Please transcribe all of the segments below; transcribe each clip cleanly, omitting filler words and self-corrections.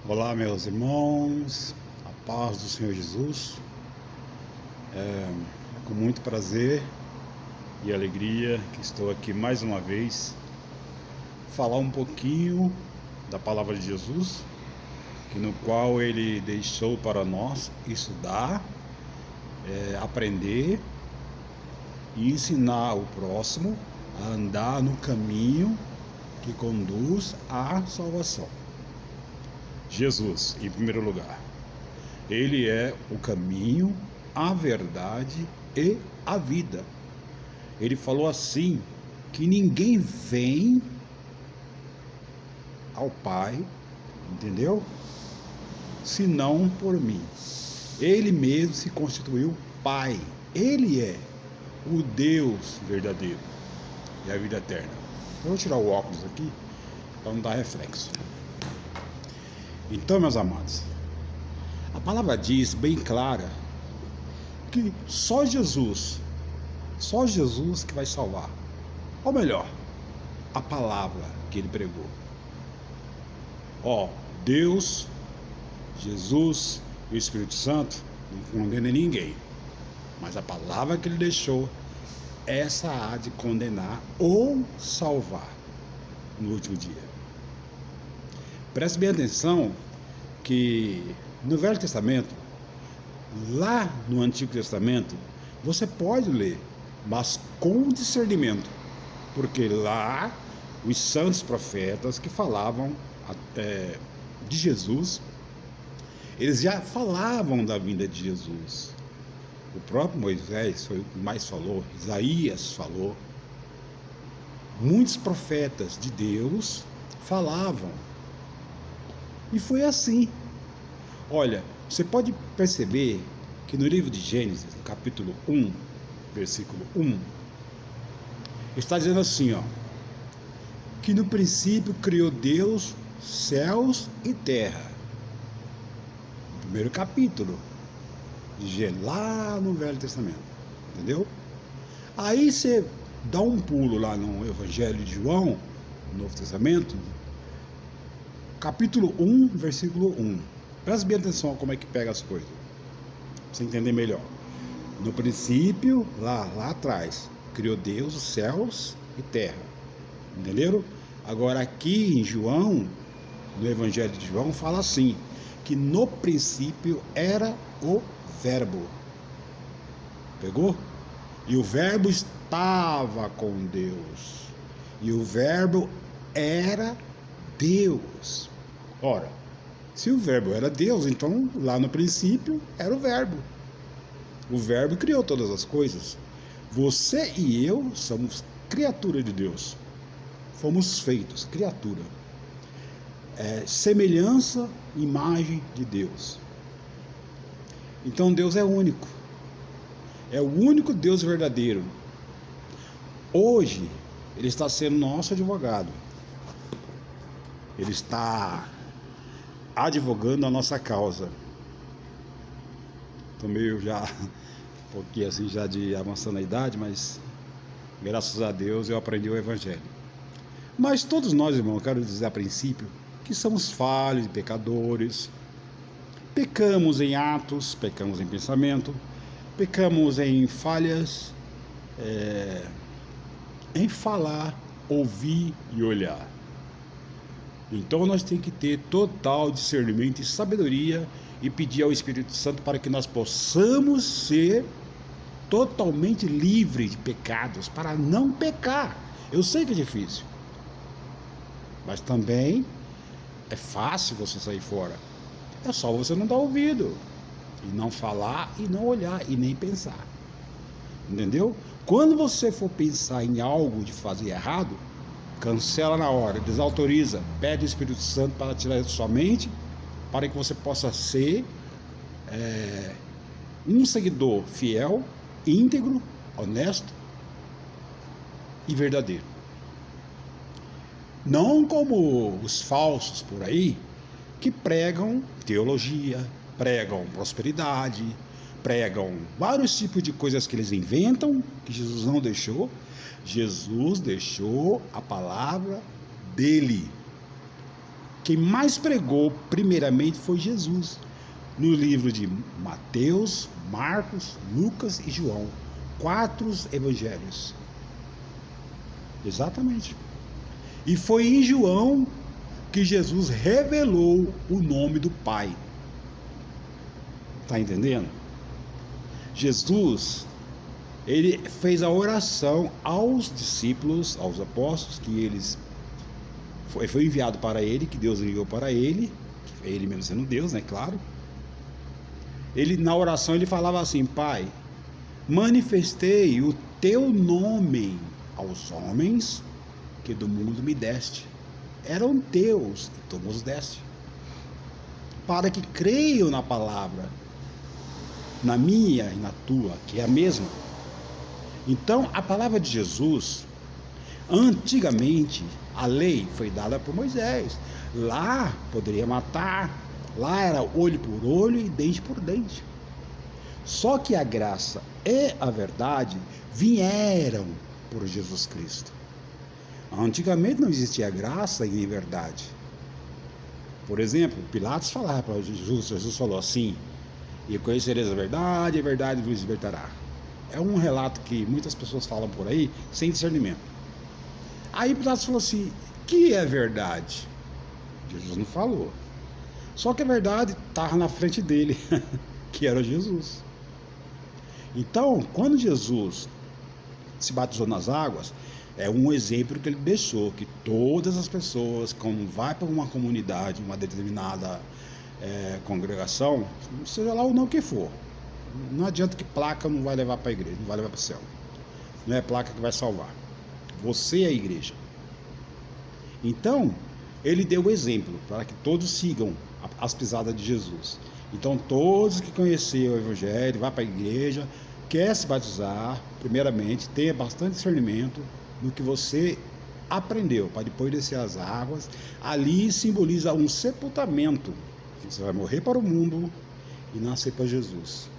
Olá, meus irmãos, a paz do Senhor Jesus. É com muito prazer e alegria que estou aqui mais uma vez falar um pouquinho da palavra de Jesus, no qual Ele deixou para nós estudar, aprender e ensinar o próximo a andar no caminho que conduz à salvação. Jesus, em primeiro lugar, Ele é o caminho, a verdade e a vida. Ele falou assim, que ninguém vem ao Pai, entendeu? Senão por mim. Ele mesmo se constituiu Pai. Ele é o Deus verdadeiro e a vida eterna. Eu vou tirar o óculos aqui para não dar reflexo. Então, meus amados, a palavra diz bem clara que só Jesus que vai salvar. Ou melhor, a palavra que ele pregou. Deus, Jesus e o Espírito Santo não condenam ninguém. Mas a palavra que ele deixou, essa há de condenar ou salvar no último dia. Preste bem atenção que no Velho Testamento, lá no Antigo Testamento, você pode ler, mas com discernimento, porque lá os santos profetas que falavam de Jesus, eles já falavam da vinda de Jesus. O próprio Moisés foi o que mais falou, Isaías falou, muitos profetas de Deus falavam. E foi assim. Olha, você pode perceber que no livro de Gênesis, no capítulo 1, versículo 1, está dizendo assim, que no princípio criou Deus céus e terra. No primeiro capítulo, lá no Velho Testamento, entendeu? Aí você dá um pulo lá no Evangelho de João, no Novo Testamento, capítulo 1, versículo 1. Preste bem atenção a como é que pega as coisas, para você entender melhor. No princípio, lá atrás, criou Deus os céus e terra. Entenderam? Agora aqui em João, no Evangelho de João, fala assim, que no princípio era o Verbo. Pegou? E o Verbo estava com Deus. E o Verbo era Deus. Ora, se o Verbo era Deus, então lá no princípio era o Verbo. O Verbo criou todas as coisas. Você e eu somos criatura de Deus. Fomos feitos, criatura. Semelhança, imagem de Deus. Então Deus é único. É o único Deus verdadeiro. Hoje, Ele está sendo nosso advogado. Ele está advogando a nossa causa. Estou meio já um pouquinho assim já de avançando a idade, mas graças a Deus eu aprendi o Evangelho. Mas todos nós, irmão, eu quero dizer a princípio que somos falhos e pecadores. Pecamos em atos, pecamos em pensamento, pecamos em falhas, em falar, ouvir e olhar. Então nós temos que ter total discernimento e sabedoria e pedir ao Espírito Santo para que nós possamos ser totalmente livres de pecados, para não pecar. Eu sei que é difícil, mas também é fácil você sair fora. É só você não dar ouvido, e não falar, e não olhar, e nem pensar. Entendeu? Quando você for pensar em algo de fazer errado, cancela na hora, desautoriza, pede o Espírito Santo para tirar isso da sua mente, para que você possa ser um seguidor fiel, íntegro, honesto e verdadeiro. Não como os falsos por aí, que pregam teologia, pregam prosperidade, pregam vários tipos de coisas que eles inventam, que Jesus não deixou. Jesus deixou a palavra dele. Quem mais pregou primeiramente foi Jesus, no livro de Mateus, Marcos, Lucas e João, 4 evangelhos. Exatamente. E foi em João que Jesus revelou o nome do Pai. Está entendendo? Jesus, ele fez a oração aos discípulos, aos apóstolos, que eles foi enviado para ele, que Deus enviou para ele, ele mesmo sendo Deus, né, claro. Ele, na oração, ele falava assim: Pai, manifestei o teu nome aos homens que do mundo me deste. Eram teus e tu nos deste, para que creiam na palavra, na minha e na tua, que é a mesma. Então, a palavra de Jesus, antigamente, a lei foi dada por Moisés. Lá poderia matar, lá era olho por olho e dente por dente. Só que a graça e a verdade vieram por Jesus Cristo. Antigamente não existia graça e verdade. Por exemplo, Pilatos falava para Jesus falou assim: e conhecereis a verdade vos libertará. É um relato que muitas pessoas falam por aí, sem discernimento. Aí Pilatos falou assim: que é verdade? Jesus não falou. Só que a verdade estava na frente dele, que era Jesus. Então, quando Jesus se batizou nas águas, é um exemplo que ele deixou, que todas as pessoas, quando vai para uma comunidade, uma determinada congregação, seja lá o nome que for, não adianta que placa não vai levar para a igreja, não vai levar para o céu. Não é placa que vai salvar. Você é a igreja. Então, ele deu o exemplo para que todos sigam as pisadas de Jesus. Então, todos que conheceram o Evangelho, vá para a igreja, quer se batizar, primeiramente, tenha bastante discernimento no que você aprendeu, para depois descer as águas. Ali simboliza um sepultamento. Você vai morrer para o mundo e nascer para Jesus.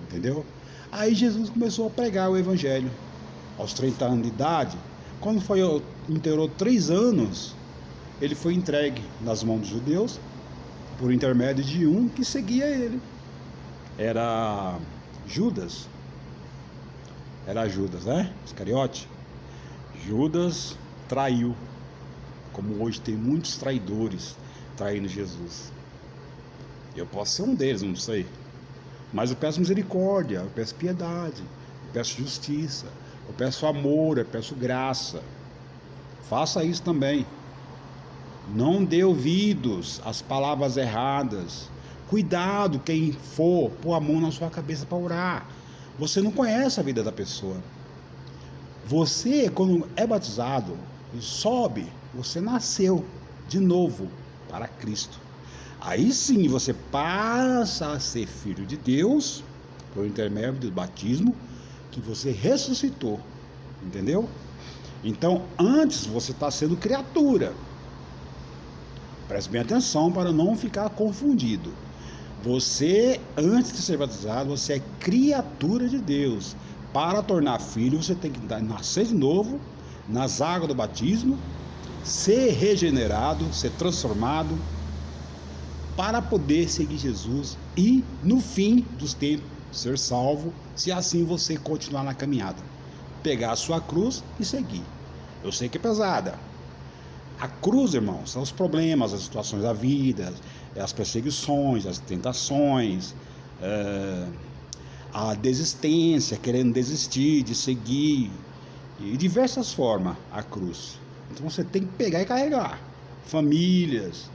Entendeu? Aí Jesus começou a pregar o Evangelho. Aos 30 anos de idade, quando inteirou 3 anos, ele foi entregue nas mãos dos judeus, por intermédio de um que seguia ele. Era Judas, né? Iscariote. Judas traiu, como hoje tem muitos traidores traindo Jesus. Eu posso ser um deles, não sei. Mas eu peço misericórdia, eu peço piedade, eu peço justiça, eu peço amor, eu peço graça. Faça isso também. Não dê ouvidos às palavras erradas. Cuidado quem for pôr a mão na sua cabeça para orar. Você não conhece a vida da pessoa. Você, quando é batizado e sobe, você nasceu de novo para Cristo. Aí sim você passa a ser filho de Deus, por intermédio do batismo, que você ressuscitou. Entendeu? Então, antes você está sendo criatura. Preste bem atenção para não ficar confundido. Você, antes de ser batizado, você é criatura de Deus. Para tornar filho, você tem que nascer de novo, nas águas do batismo, ser regenerado, ser transformado, para poder seguir Jesus e, no fim dos tempos, ser salvo, se assim você continuar na caminhada. Pegar a sua cruz e seguir. Eu sei que é pesada. A cruz, irmãos, são os problemas, as situações da vida, as perseguições, as tentações, a desistência, querendo desistir de seguir, e de diversas formas a cruz. Então você tem que pegar e carregar. Famílias.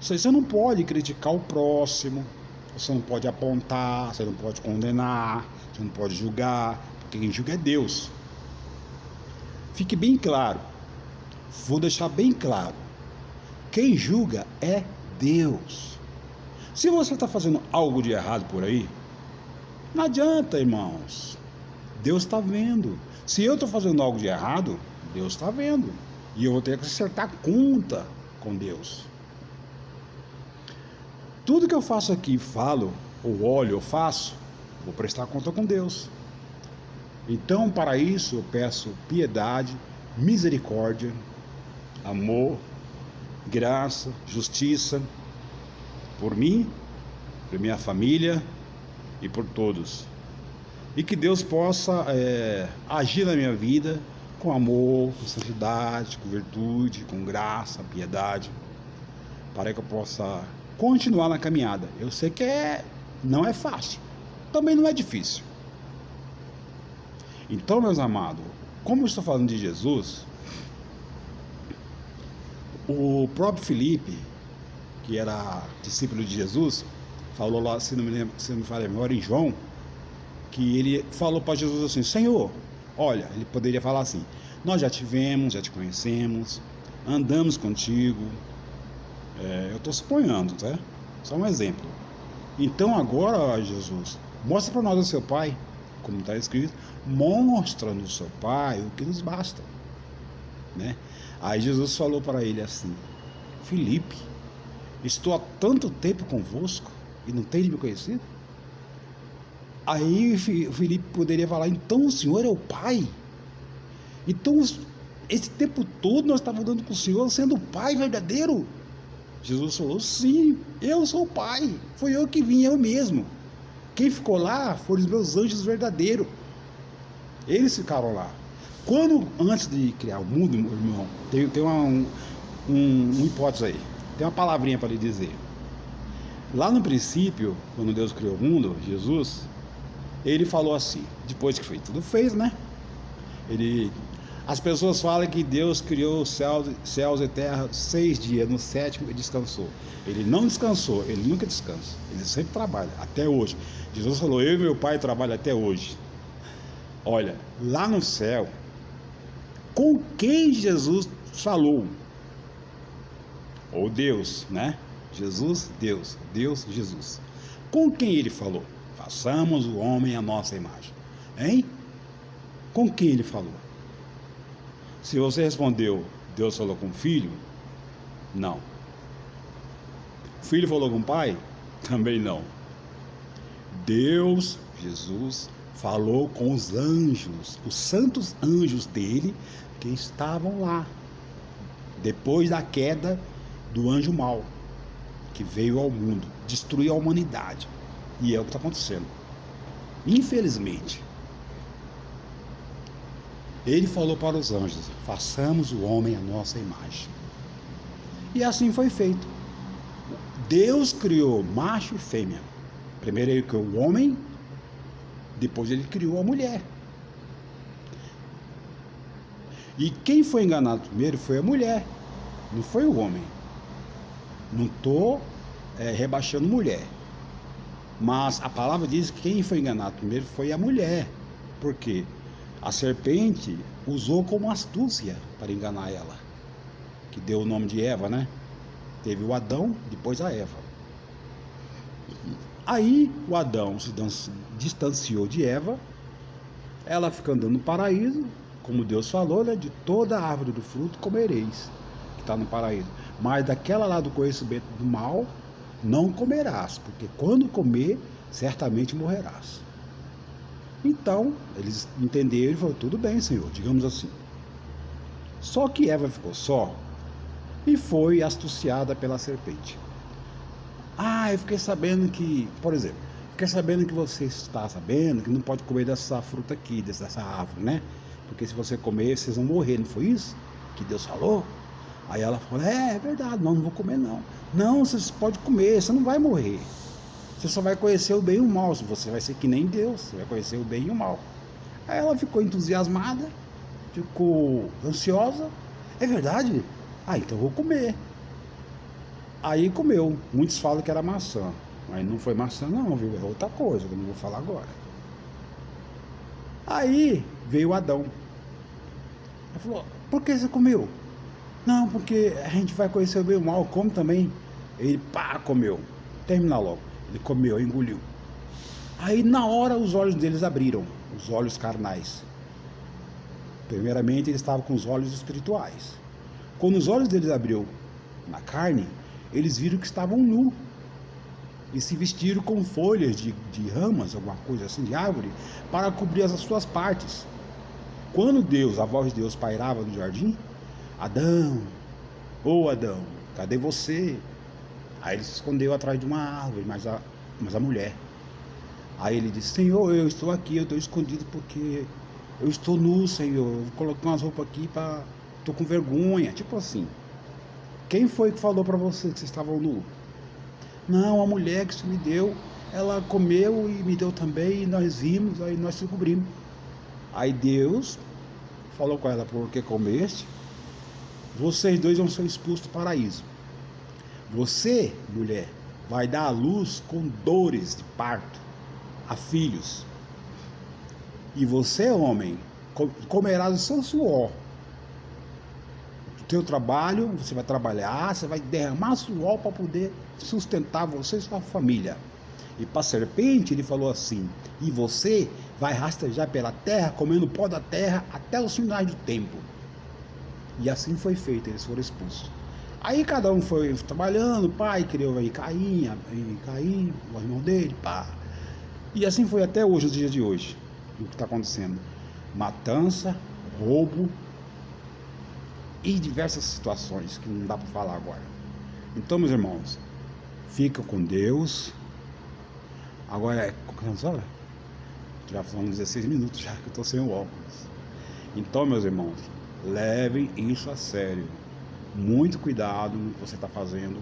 Você não pode criticar o próximo, você não pode apontar, você não pode condenar, você não pode julgar, porque quem julga é Deus. Fique bem claro, vou deixar bem claro, quem julga é Deus. Se você está fazendo algo de errado por aí, não adianta, irmãos, Deus está vendo. Se eu estou fazendo algo de errado, Deus está vendo, e eu vou ter que acertar conta com Deus. Tudo que eu faço aqui, falo, ou olho, ou faço, vou prestar conta com Deus. Então, para isso, eu peço piedade, misericórdia, amor, graça, justiça por mim, por minha família e por todos. E que Deus possa agir na minha vida com amor, com santidade, com virtude, com graça, piedade, para que eu possa continuar na caminhada. Eu sei que não é fácil, também não é difícil. Então, meus amados, como eu estou falando de Jesus, o próprio Filipe, que era discípulo de Jesus, falou lá, se não me falha a memória, em João, que ele falou para Jesus assim: Senhor, olha, ele poderia falar assim: nós já te vemos, já te conhecemos, andamos contigo. Eu estou suponhando, tá? Só um exemplo. Então agora, ó, Jesus, mostra para nós o seu Pai, como está escrito, mostra-nos o seu Pai o que nos basta, né? Aí Jesus falou para ele assim: Filipe, estou há tanto tempo convosco e não tem me conhecido? Aí o Filipe poderia falar: então o Senhor é o Pai? Então esse tempo todo nós estávamos andando com o Senhor sendo o Pai verdadeiro? Jesus falou: sim, eu sou o Pai, foi eu que vim, eu mesmo. Quem ficou lá foram os meus anjos verdadeiros, eles ficaram lá. Quando, antes de criar o mundo, meu irmão, tem uma hipótese aí, tem uma palavrinha para lhe dizer. Lá no princípio, quando Deus criou o mundo, Jesus, ele falou assim, depois que foi tudo feito, né? As pessoas falam que Deus criou os céus e terra 6 dias, no 7º ele descansou. Ele não descansou, ele nunca descansa, ele sempre trabalha, até hoje. Jesus falou: eu e meu Pai trabalham até hoje. Olha, lá no céu, com quem Jesus falou? Ou Deus, né? Jesus, Deus, Deus, Jesus. Com quem ele falou? Façamos o homem à nossa imagem. Hein? Com quem ele falou? Se você respondeu, Deus falou com o filho, não. O filho falou com o pai? Também não. Deus, Jesus, falou com os anjos, os santos anjos dele, que estavam lá, depois da queda do anjo mau, que veio ao mundo, destruiu a humanidade. E é o que está acontecendo, infelizmente. Ele falou para os anjos: façamos o homem à nossa imagem. E assim foi feito. Deus criou macho e fêmea. Primeiro ele criou o homem, depois ele criou a mulher. E quem foi enganado primeiro foi a mulher, não foi o homem. Não estou rebaixando mulher, mas a palavra diz que quem foi enganado primeiro foi a mulher. Por quê? A serpente usou como astúcia para enganar ela, que deu o nome de Eva, né? Teve o Adão, depois a Eva. Aí o Adão se distanciou de Eva, ela fica andando no paraíso, como Deus falou, né? De toda a árvore do fruto comereis, que está no paraíso. Mas daquela lá do conhecimento do mal, não comerás, porque quando comer, certamente morrerás. Então, eles entenderam e falaram: tudo bem, Senhor, digamos assim. Só que Eva ficou só e foi astuciada pela serpente. Eu fiquei sabendo que, por exemplo, você está sabendo que não pode comer dessa fruta aqui, dessa árvore, né? Porque se você comer, vocês vão morrer, não foi isso que Deus falou? Aí ela falou: é verdade, não vou comer não. Não, você pode comer, você não vai morrer. Você só vai conhecer o bem e o mal. Você vai ser que nem Deus, você vai conhecer o bem e o mal. Aí ela ficou entusiasmada, ficou ansiosa. É verdade? Então eu vou comer. Aí comeu. Muitos falam que era maçã, mas não foi maçã não, viu? É outra coisa que eu não vou falar agora. Aí veio Adão. Ele falou: por que você comeu? Não, porque a gente vai conhecer o bem e o mal. Come também. Ele comeu. Termina logo. Ele comeu, engoliu. Aí na hora os olhos deles abriram, os olhos carnais. Primeiramente eles estavam com os olhos espirituais. Quando os olhos deles abriu na carne, eles viram que estavam nus. E se vestiram com folhas de ramas, alguma coisa assim, de árvore, para cobrir as suas partes. Quando a voz de Deus pairava no jardim: Adão, ô Adão, Cadê você? Aí ele se escondeu atrás de uma árvore, mas a mulher. Aí ele disse: Senhor, eu estou aqui, eu estou escondido porque eu estou nu, Senhor. Eu coloquei umas roupas aqui para... Estou com vergonha. Tipo assim. Quem foi que falou para você que vocês estavam nu? Não, a mulher que você me deu, ela comeu e me deu também, e nós vimos, aí nós descobrimos. Aí Deus falou com ela: porque comeste, vocês dois vão ser expulsos do paraíso. Você, mulher, vai dar à luz com dores de parto a filhos. E você, homem, comerás o seu suor. O teu trabalho, você vai trabalhar, você vai derramar suor para poder sustentar você e sua família. E para a serpente ele falou assim: e você vai rastejar pela terra, comendo pó da terra até os finais do tempo. E assim foi feito, eles foram expulsos. Aí cada um foi trabalhando, pai criou aí Caim, o irmão dele, pá. E assim foi até hoje, os dias de hoje, o que está acontecendo. Matança, roubo e diversas situações que não dá para falar agora. Então, meus irmãos, fica com Deus. Agora é quantas horas? Já foram 16 minutos já que eu estou sem o óculos. Então, meus irmãos, levem isso a sério. Muito cuidado no que você está fazendo.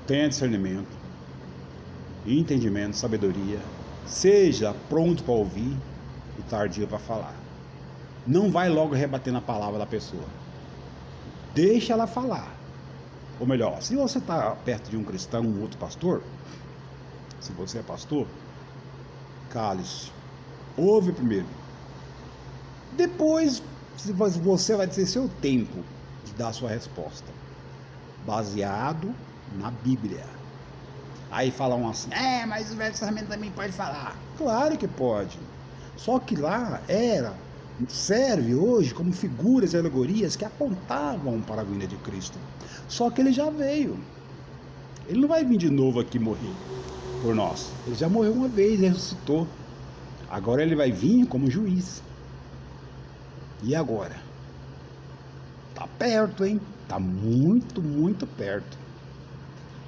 Tenha discernimento, entendimento, sabedoria. Seja pronto para ouvir e tardio para falar. Não vai logo rebater na palavra da pessoa. Deixa ela falar. Ou melhor, se você está perto de um cristão, um outro pastor, se você é pastor, cale-se. Ouve primeiro. Depois, você vai ter seu tempo de dar a sua resposta, baseado na Bíblia. Aí falam assim: mas o Velho Testamento também pode falar. Claro que pode. Só que lá serve hoje como figuras e alegorias que apontavam para a vinda de Cristo. Só que ele já veio. Ele não vai vir de novo aqui morrer por nós. Ele já morreu uma vez, ressuscitou. Agora ele vai vir como juiz. E agora? Tá perto, hein? Tá muito, muito perto.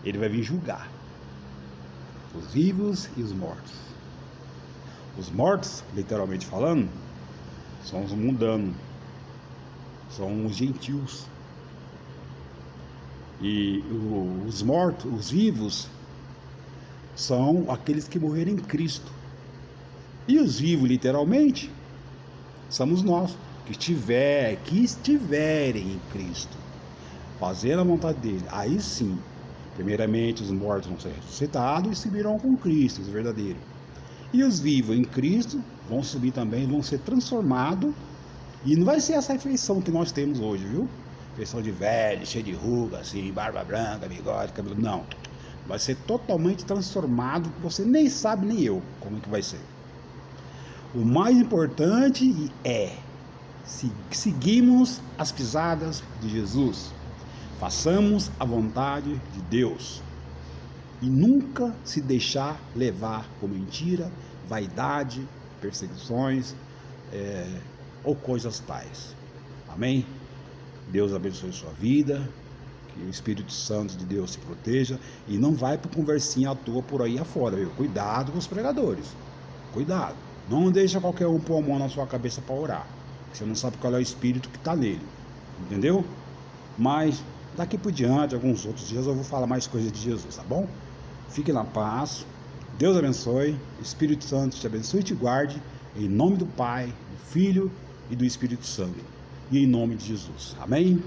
Ele vai vir julgar os vivos e os mortos. Os mortos, literalmente falando, são os mundanos, são os gentios. E os mortos, os vivos, são aqueles que morreram em Cristo. E os vivos, literalmente, somos nós, que estiverem em Cristo, fazendo a vontade dele. Aí sim, primeiramente os mortos vão ser ressuscitados e subirão com Cristo, os verdadeiros. E os vivos em Cristo vão subir também, vão ser transformados. E não vai ser essa feição que nós temos hoje, viu? Feição de velho, cheio de ruga, assim, barba branca, bigode, cabelo. Não. Vai ser totalmente transformado, que você nem sabe, nem eu, como que vai ser. O mais importante é seguirmos as pisadas de Jesus. Façamos a vontade de Deus. E nunca se deixar levar por mentira, vaidade, perseguições ou coisas tais. Amém? Deus abençoe sua vida, que o Espírito Santo de Deus te proteja e não vai por conversinha à toa por aí afora, viu? Cuidado com os pregadores, cuidado, não deixa qualquer um pôr a mão na sua cabeça para orar, você não sabe qual é o Espírito que está nele, entendeu? Mas daqui por diante, alguns outros dias eu vou falar mais coisas de Jesus, tá bom? Fique na paz, Deus abençoe, o Espírito Santo te abençoe e te guarde, em nome do Pai, do Filho e do Espírito Santo. E em nome de Jesus. Amém?